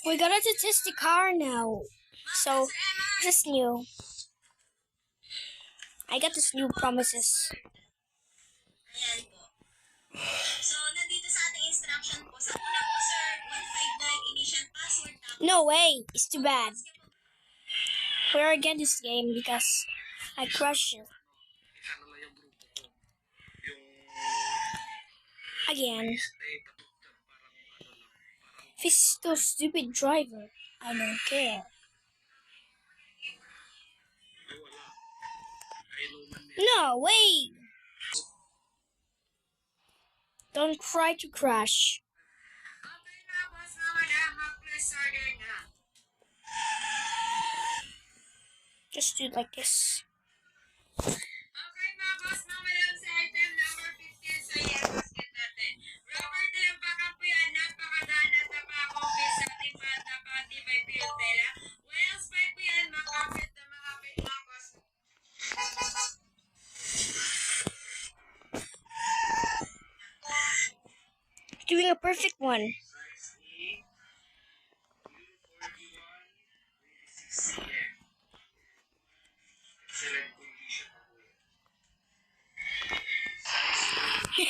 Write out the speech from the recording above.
We gotta test the car now. So, this is new. I got this new promises. Ayan po. So, nandito sa ating instruction po. Sa una po, sir, 159 initial password. No way! It's too bad. We're again this game because I crushed it. Again. This is still stupid driver. I don't care. No, wait! Don't try to crash. Okay na, boss na madam. Mag-place order na. Just do it like this. Okay na, boss na madam. Sa item number 15 sa yes basket natin. Rubber tail backup po yan. Napakadaan at napaka-compare sa ating napakatibay fuel tail. Wales pipe po yan. Makapit na makapit na, boss. Doing a perfect one. Size E, U41, 6 cm. Excellent condition po yan. Size E,